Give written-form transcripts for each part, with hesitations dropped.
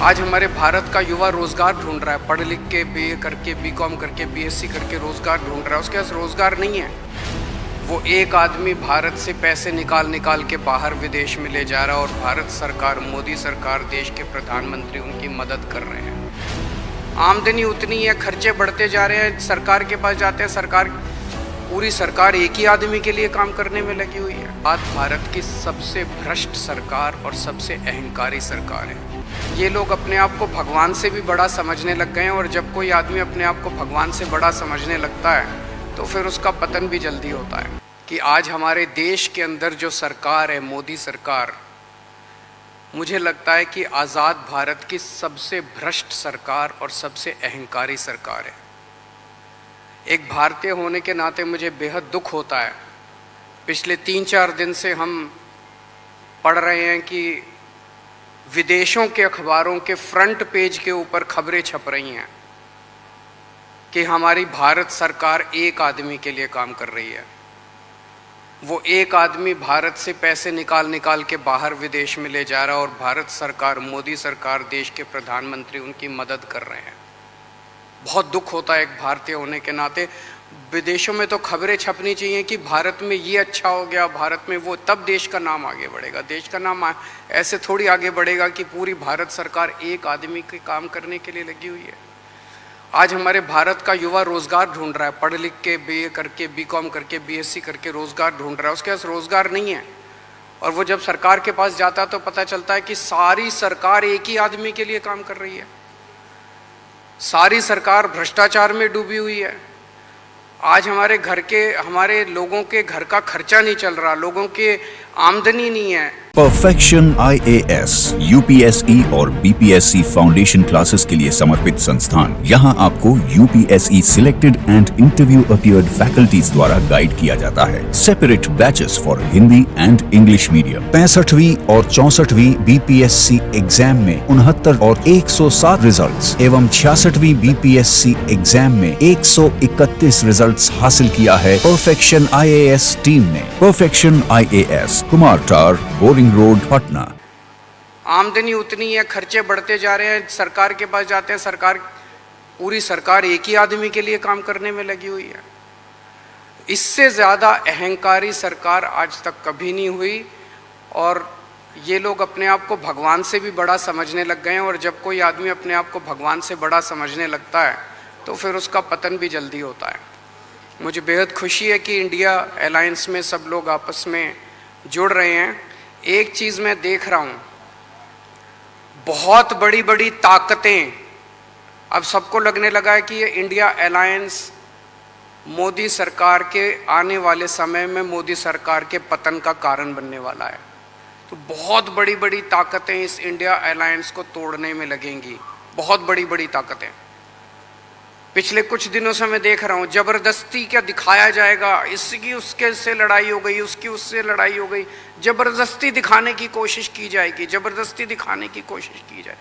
आज हमारे भारत का युवा रोजगार ढूंढ रहा है, पढ़ लिख के बीए करके बीकॉम करके बीएससी करके रोजगार ढूंढ रहा है। उसके पास रोजगार नहीं है। वो एक आदमी भारत से पैसे निकाल निकाल के बाहर विदेश में ले जा रहा है और भारत सरकार, मोदी सरकार, देश के प्रधानमंत्री उनकी मदद कर रहे हैं। आमदनी उतनी है, खर्चे बढ़ते जा रहे हैं, सरकार के पास जाते हैं, पूरी सरकार एक ही आदमी के लिए काम करने में लगी हुई है। आज भारत की सबसे भ्रष्ट सरकार और सबसे अहंकारी सरकार है। ये लोग अपने आप को भगवान से भी बड़ा समझने लग गए हैं, और जब कोई आदमी अपने आप को भगवान से बड़ा समझने लगता है तो फिर उसका पतन भी जल्दी होता है। कि आज हमारे देश के अंदर जो सरकार है, मोदी सरकार, मुझे लगता है कि आज़ाद भारत की सबसे भ्रष्ट सरकार और सबसे अहंकारी सरकार है। एक भारतीय होने के नाते मुझे बेहद दुख होता है। पिछले 3-4 दिन से हम पढ़ रहे हैं कि विदेशों के अखबारों के फ्रंट पेज के ऊपर खबरें छप रही हैं कि हमारी भारत सरकार एक आदमी के लिए काम कर रही है। वो एक आदमी भारत से पैसे निकाल निकाल के बाहर विदेश में ले जा रहा है और भारत सरकार, मोदी सरकार, देश के प्रधानमंत्री उनकी मदद कर रहे हैं। बहुत दुख होता है एक भारतीय होने के नाते। विदेशों में तो खबरें छपनी चाहिए कि भारत में ये अच्छा हो गया, भारत में वो, तब देश का नाम आगे बढ़ेगा। देश का नाम ऐसे थोड़ी आगे बढ़ेगा कि पूरी भारत सरकार एक आदमी के काम करने के लिए लगी हुई है। आज हमारे भारत का युवा रोजगार ढूंढ रहा है, पढ़ लिख के बीए करके बीकॉम करके बीएससी करके रोजगार ढूंढ रहा है। उसके पास रोजगार नहीं है, और वो जब सरकार के पास जाता है तो पता चलता है कि सारी सरकार एक ही आदमी के लिए काम कर रही है। सारी सरकार भ्रष्टाचार में डूबी हुई है। आज हमारे लोगों के घर का खर्चा नहीं चल रहा, लोगों के आमदनी नहीं है। परफेक्शन IAS, UPSE और BPSC फाउंडेशन क्लासेस के लिए समर्पित संस्थान। यहाँ आपको UPSE selected and interview appeared faculties द्वारा गाइड किया जाता है। Separate batches for Hindi and English medium. 65वीं और 64वीं BPSC एग्जाम में 69 और 107 रिजल्ट्स एवं 66वीं BPSC एग्जाम में 131 रिजल्ट्स हासिल किया है परफेक्शन IAS टीम ने। परफेक्शन IAS, कुमार टार, बोरिंग रोड, पटना। आमदनी उतनी है, खर्चे बढ़ते जा रहे हैं, सरकार के पास जाते हैं, पूरी सरकार एक ही आदमी के लिए काम करने में लगी हुई है। इससे ज़्यादा अहंकारी सरकार आज तक कभी नहीं हुई, और ये लोग अपने आप को भगवान से भी बड़ा समझने लग गए हैं, और जब कोई आदमी अपने आप को भगवान से बड़ा समझने लगता है तो फिर उसका पतन भी जल्दी होता है। मुझे बेहद खुशी है कि इंडिया अलायंस में सब लोग आपस में जुड़ रहे हैं। एक चीज़ मैं देख रहा हूँ, बहुत बड़ी बड़ी ताकतें, अब सबको लगने लगा है कि ये इंडिया अलायंस मोदी सरकार के आने वाले समय में मोदी सरकार के पतन का कारण बनने वाला है। तो बहुत बड़ी बड़ी ताकतें इस इंडिया अलायंस को तोड़ने में लगेंगी, बहुत बड़ी बड़ी ताकतें। पिछले कुछ दिनों से मैं देख रहा हूँ, जबरदस्ती क्या दिखाया जाएगा, इसकी उसके से लड़ाई हो गई, उसकी उससे लड़ाई हो गई, जबरदस्ती दिखाने की कोशिश की जाएगी, जबरदस्ती दिखाने की कोशिश की जाए।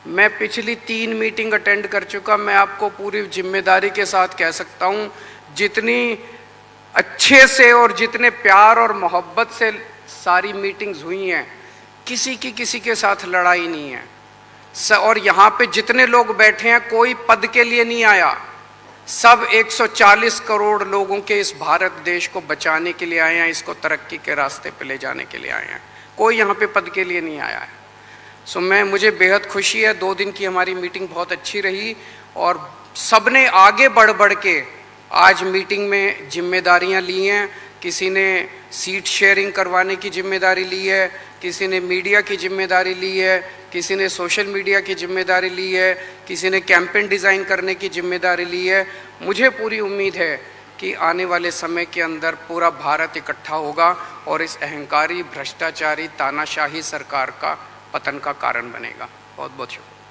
मैं पिछली 3 मीटिंग अटेंड कर चुका। मैं आपको पूरी जिम्मेदारी के साथ कह सकता हूँ, जितनी अच्छे से और जितने प्यार और मोहब्बत से सारी मीटिंग्स हुई हैं, किसी के साथ लड़ाई नहीं है। और यहाँ पे जितने लोग बैठे हैं, कोई पद के लिए नहीं आया। सब 140 करोड़ लोगों के इस भारत देश को बचाने के लिए आए हैं, इसको तरक्की के रास्ते पे ले जाने के लिए आए हैं। कोई यहाँ पे पद के लिए नहीं आया है। मुझे बेहद खुशी है। 2 दिन की हमारी मीटिंग बहुत अच्छी रही, और सबने आगे बढ़ के आज मीटिंग में जिम्मेदारियाँ ली हैं। किसी ने सीट शेयरिंग करवाने की जिम्मेदारी ली है, किसी ने मीडिया की जिम्मेदारी ली है, किसी ने सोशल मीडिया की जिम्मेदारी ली है, किसी ने कैंपेन डिज़ाइन करने की जिम्मेदारी ली है। मुझे पूरी उम्मीद है कि आने वाले समय के अंदर पूरा भारत इकट्ठा होगा और इस अहंकारी, भ्रष्टाचारी, तानाशाही सरकार का पतन का कारण बनेगा। बहुत बहुत शुक्रिया।